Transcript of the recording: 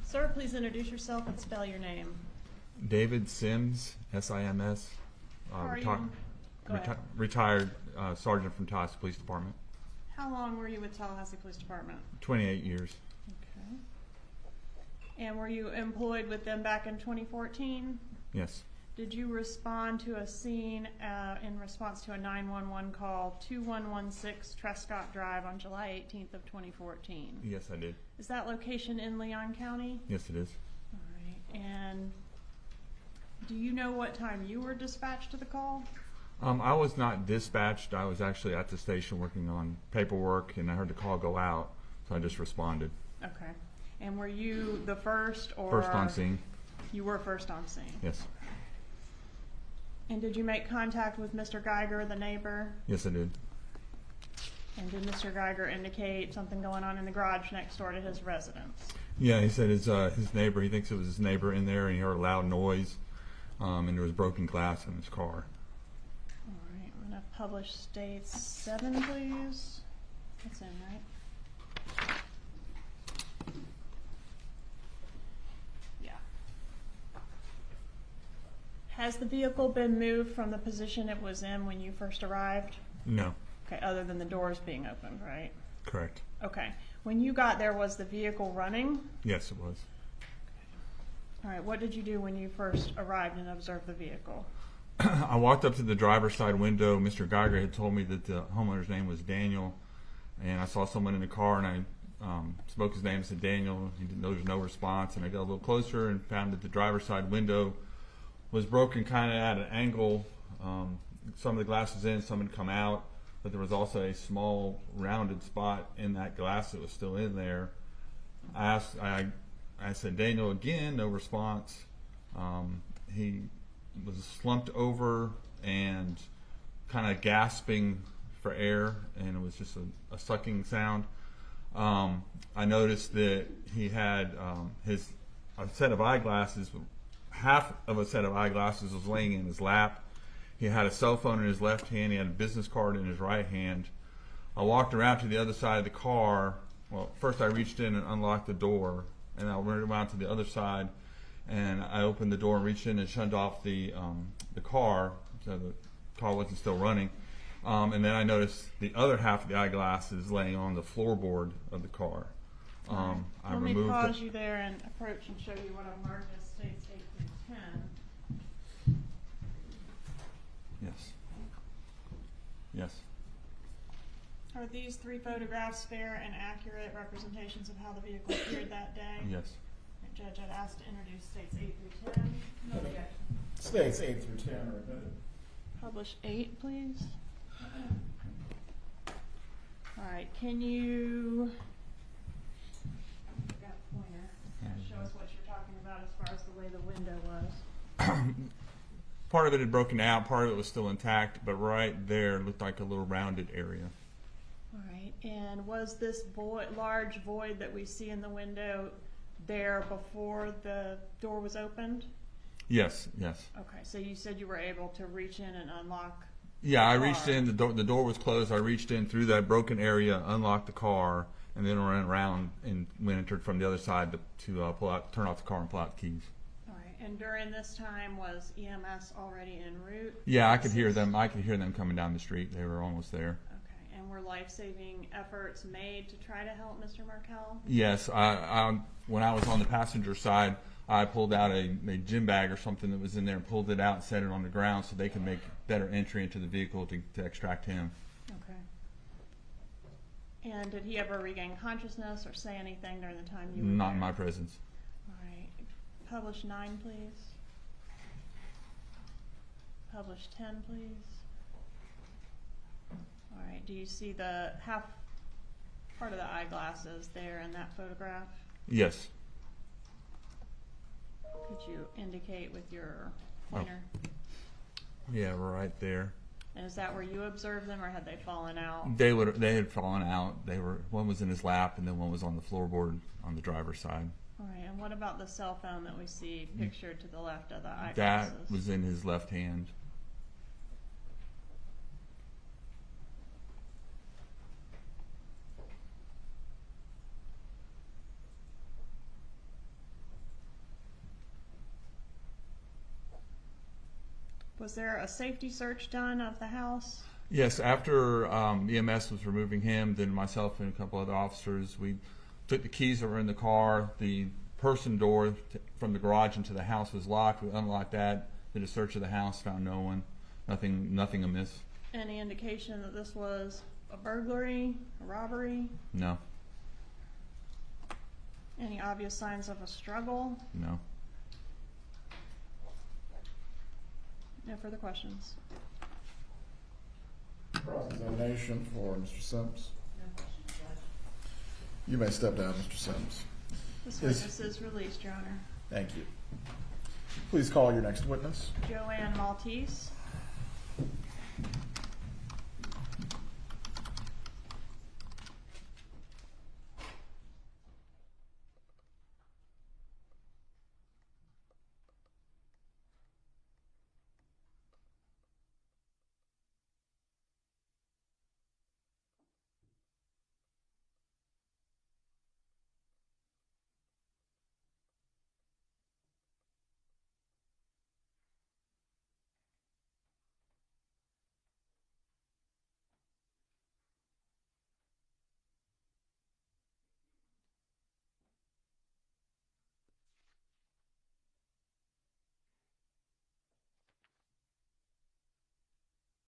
Sir, please introduce yourself and spell your name. David Sims, S-I-M-S, How are you? Go ahead. retired sergeant from Tallahassee Police Department. How long were you with Tallahassee Police Department? 28 years. Okay. And were you employed with them back in 2014? Yes. Did you respond to a scene in response to a 911 call 2116 Trescott Drive on July 18th of 2014? Yes, I did. Is that location in Leon County? Yes, it is. All right. And do you know what time you were dispatched to the call? I was not dispatched. I was actually at the station working on paperwork, and I heard the call go out, so I just responded. Okay. And were you the first or? First on scene. You were first on scene. Yes. And did you make contact with Mr. Geiger, the neighbor? Yes, I did. And did Mr. Geiger indicate something going on in the garage next door to his residence? Yeah, he said his neighbor, he thinks it was his neighbor in there, and he heard a loud noise, and there was broken glass in his car. All right, I'm going to publish states 7, please. That's in, right? Yeah. Has the vehicle been moved from the position it was in when you first arrived? No. Okay, other than the doors being opened, right? Correct. Okay. When you got there, was the vehicle running? Yes, it was. All right, what did you do when you first arrived and observed the vehicle? I walked up to the driver's side window. Mr. Geiger had told me that the homeowner's name was Daniel, and I saw someone in the car, and I spoke his name and said Daniel. There was no response, and I got a little closer and found that the driver's side window was broken kind of at an angle. Some of the glass was in, some had come out, but there was also a small rounded spot in that glass that was still in there. I said Daniel again, no response. He was slumped over and kind of gasping for air, and it was just a sucking sound. I noticed that he had a set of eyeglasses. Half of a set of eyeglasses was laying in his lap. He had a cell phone in his left hand. He had a business card in his right hand. I walked around to the other side of the car. Well, first I reached in and unlocked the door, and I went around to the other side, and I opened the door and reached in and shut off the car, so the car wasn't still running. And then I noticed the other half of the eyeglasses laying on the floorboard of the car. Let me pause you there and approach and show you what I've marked as states 8 through 10. Yes. Yes. Are these 3 photographs fair and accurate representations of how the vehicle appeared that day? Yes. Judge, I'd asked to introduce states 8 through 10. No objection. States 8 through 10 are admitted. Publish 8, please. All right, can you, I've got a pointer, show us what you're talking about as far as the way the window was. Part of it had broken out, part of it was still intact, but right there looked like a little rounded area. All right, and was this large void that we see in the window there before the door was opened? Yes, yes. Okay, so you said you were able to reach in and unlock. Yeah, I reached in, the door was closed, I reached in through that broken area, unlocked the car, and then ran around and entered from the other side to turn off the car and pull out the keys. All right, and during this time, was EMS already en route? Yeah, I could hear them coming down the street. They were almost there. Okay, and were life-saving efforts made to try to help Mr. Markell? Yes, when I was on the passenger side, I pulled out a gym bag or something that was in there and pulled it out and set it on the ground so they could make better entry into the vehicle to extract him. Okay. And did he ever regain consciousness or say anything during the time you were Not there? in my presence. All right. Publish 9, please. Publish 10, please. All right. Do you see the half part of the eyeglasses there in that photograph? Yes. Could you indicate with your pointer? Yeah, we're right there. And is that where you observed them, or had they fallen out? They had fallen out. One was in his lap, and then one was on the floorboard on the driver's side. All right. And what about the cell phone that we see pictured to the left of the eyeglasses? That was in his left hand. Was there a safety search done of the house? Yes, after EMS was removing him, then myself and a couple other officers, we took the keys that were in the car. The person door from the garage into the house was locked. We unlocked that, did a search of the house, found no one, nothing amiss. Any indication that this was a burglary, a robbery? No, Any obvious signs of a struggle? no. No further questions. Cross-examination for Mr. Sims. You may step down, Mr. Sims. This Yes. witness is released, Your Honor. Thank you. Please call your next witness. Joanne Maltese.